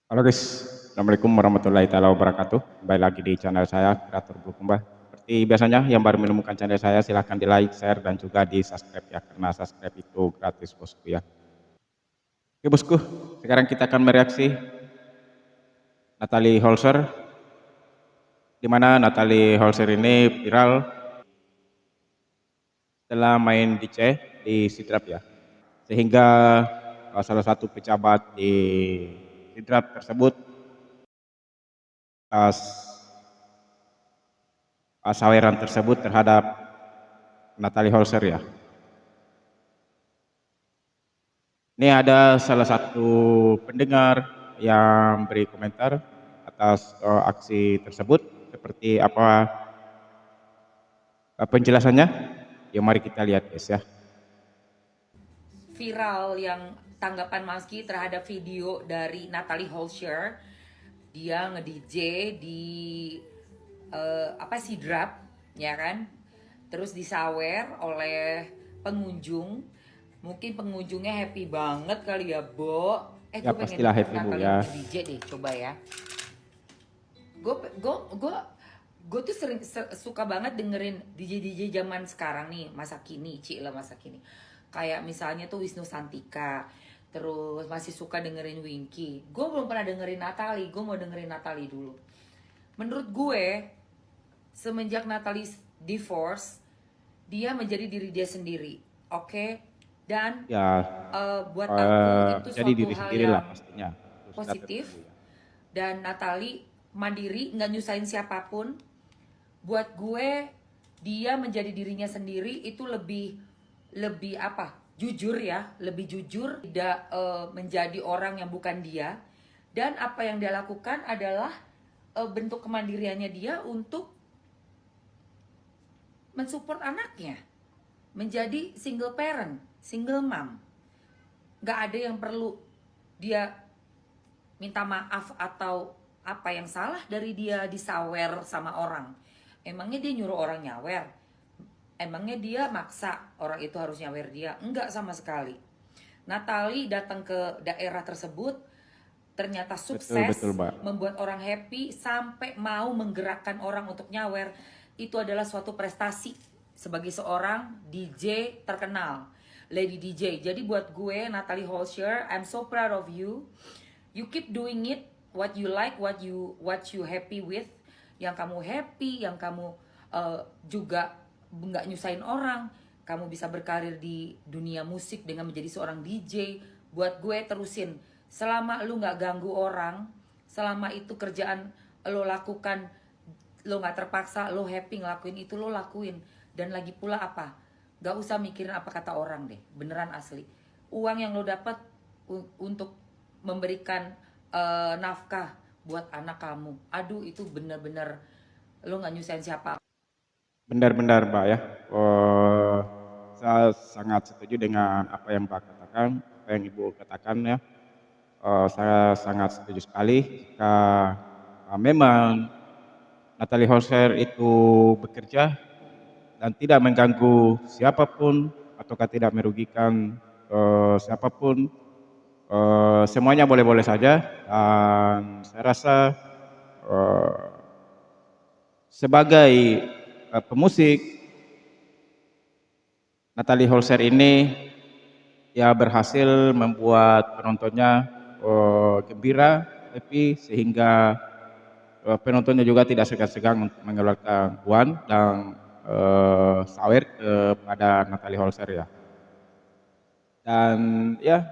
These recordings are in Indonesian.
Halo guys, Assalamualaikum warahmatullahi taala wabarakatuh. Kembali lagi di channel saya, Kreator Bulukumba. Seperti biasanya, yang baru menemukan channel saya, silahkan di like, share, dan juga di subscribe ya, karena subscribe itu gratis bosku ya. Oke bosku, sekarang kita akan mereaksi Natalie Holzer, di mana Natalie Holzer ini viral setelah main DJ di Sidrap ya. Sehingga salah satu pejabat di Sidrap tersebut atas saweran tersebut terhadap Natalie Holzer ya. Ini ada salah satu pendengar yang beri komentar atas aksi tersebut. Seperti apa penjelasannya? Ya mari kita lihat guys ya. Viral yang tanggapan Maski terhadap video dari Natalie Holscher. Dia nge-DJ di Sidrap, ya kan? Terus disawer oleh pengunjung. Mungkin pengunjungnya happy banget kali ya, Bo. Ya Gue pengen pastilah denger happy bu Natalie ya. nge-DJ deh, coba ya. Gue tuh sering suka banget dengerin DJ zaman sekarang nih, masa kini, masa kini. Kayak misalnya tuh Wisnu Santika, terus masih suka dengerin Winky. Gue belum pernah dengerin Natalie, gue mau dengerin Natalie dulu. Menurut gue, semenjak Natalie divorce, dia menjadi diri dia sendiri, oke? Dan Ya buat aku itu jadi suatu diri hal sendiri lah yang pastinya. Itu sudah positif. tertunggu ya. Dan Natalie mandiri, nggak nyusahin siapapun. Buat gue, dia menjadi dirinya sendiri itu lebih apa? Jujur ya, lebih jujur, tidak menjadi orang yang bukan dia. Dan apa yang dia lakukan adalah bentuk kemandiriannya dia untuk mensupport anaknya, menjadi single parent, single mom. Gak ada yang perlu dia minta maaf atau apa yang salah dari dia disawer sama orang. Emangnya dia nyuruh orang nyawer? Emangnya dia maksa orang itu harus nyawer dia? Enggak sama sekali. Natalie datang ke daerah tersebut, ternyata sukses, Betul Mbak. membuat orang happy sampai mau menggerakkan orang untuk nyawer. Itu adalah suatu prestasi sebagai seorang DJ terkenal, Lady DJ. Jadi buat gue, Natalie Holscher, I'm so proud of you. You keep doing it, what you like, what you happy with, yang kamu happy, yang kamu juga nggak nyusahin orang. Kamu bisa berkarir di dunia musik dengan menjadi seorang DJ. Buat gue terusin, selama lu nggak ganggu orang, selama itu kerjaan lo lakukan, lo nggak terpaksa, lo happy ngelakuin itu, lo lakuin. Dan lagi pula apa, nggak usah mikirin apa kata orang deh, beneran asli. Uang yang lo dapat untuk memberikan nafkah buat anak kamu, aduh itu bener-bener lo nggak nyusahin siapa. Benar-benar Mbak ya. Saya sangat setuju dengan apa yang Mbak katakan, apa yang Ibu katakan ya. Saya sangat setuju sekali jika memang Natalie Holscher itu bekerja dan tidak mengganggu siapapun ataukah tidak merugikan siapapun, semuanya boleh-boleh saja. Dan saya rasa sebagai pemusik, Natalie Holscher ini ya berhasil membuat penontonnya gembira, happy, sehingga penontonnya juga tidak segan-segan untuk mengeluarkan uang dan sawer kepada Natalie Holscher ya. Dan ya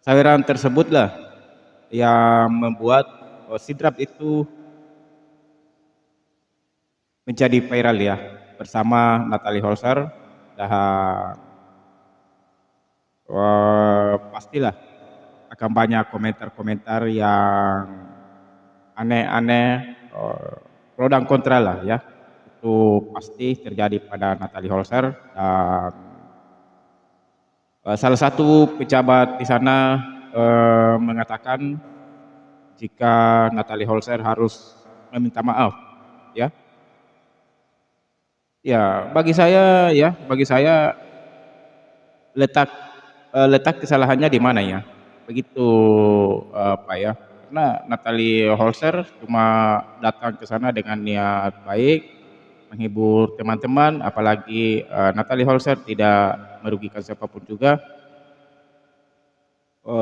saweran tersebutlah yang membuat Sidrap itu menjadi viral ya, bersama Natalie Holscher. Dan pastilah akan banyak komentar-komentar yang aneh-aneh, pro dan kontra lah ya. Itu pasti terjadi pada Natalie Holscher. Dan salah satu pejabat di sana mengatakan jika Natalie Holscher harus meminta maaf ya. Ya, bagi saya letak kesalahannya di mana ya? begitu Pak ya. Karena Natalie Holzer cuma datang ke sana dengan niat baik, menghibur teman-teman, apalagi Natalie Holzer tidak merugikan siapapun juga.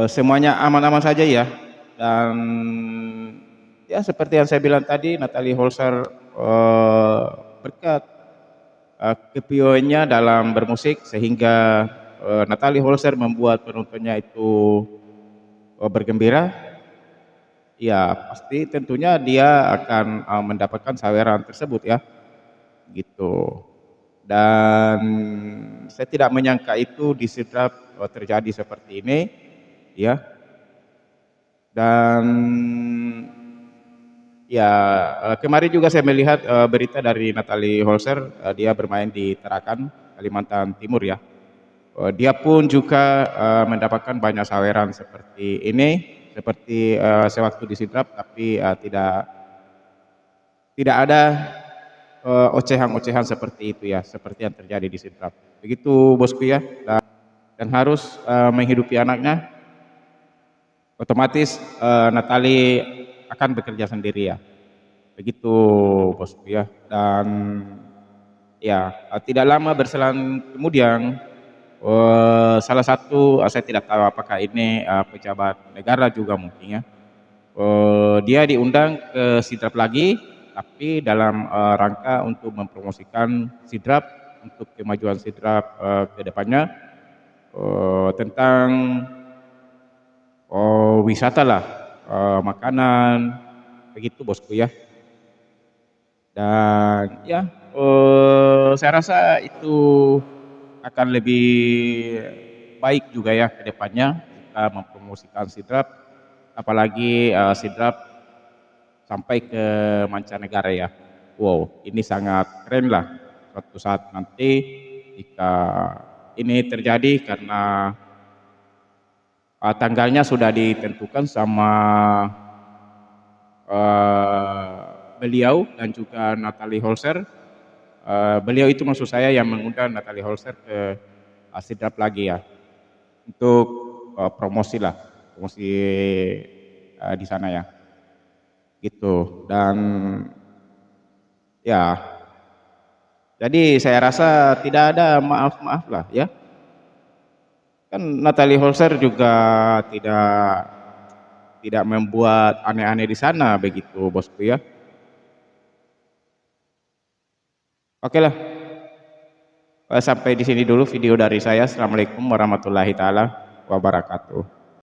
Semuanya aman-aman saja ya. Dan ya seperti yang saya bilang tadi, Natalie Holzer berkat kepionya dalam bermusik sehingga Natalie Holzer membuat penontonnya itu bergembira. Ya pasti tentunya dia akan mendapatkan saweran tersebut ya, gitu. Dan saya tidak menyangka itu di Sidrap terjadi seperti ini, ya. Dan ya kemarin juga saya melihat berita dari Natalie Holzer, dia bermain di Tarakan, Kalimantan Timur ya. Dia pun juga mendapatkan banyak saweran seperti ini, seperti sewaktu di Sidrap, tapi tidak ada ocehan-ocehan seperti itu ya, seperti yang terjadi di Sidrap. Begitu bosku ya, dan harus menghidupi anaknya, otomatis Natali akan bekerja sendiri ya. Begitu bosku ya. Dan ya tidak lama berselang kemudian salah satu saya tidak tahu apakah ini pejabat negara juga mungkin ya. Dia diundang ke Sidrap lagi, tapi dalam rangka untuk mempromosikan Sidrap untuk kemajuan Sidrap ke depannya, tentang wisata lah, makanan, begitu bosku ya. Dan ya saya rasa itu akan lebih baik juga ya ke depannya jika mempromosikan Sidrap, apalagi Sidrap sampai ke mancanegara ya. Wow, ini sangat keren lah suatu saat nanti jika ini terjadi, karena tanggalnya sudah ditentukan sama beliau dan juga Natalie Holzer. Beliau itu maksud saya yang mengundang Natalie Holzer ke Sidrap lagi ya, untuk promosi lah, promosi di sana ya, gitu. Dan ya, jadi saya rasa tidak ada maaf-maaf lah ya. Kan Natalie Holzer juga tidak membuat aneh-aneh di sana, begitu bosku ya. Oke lah, sampai di sini dulu video dari saya. Assalamualaikum warahmatullahi taala wabarakatuh.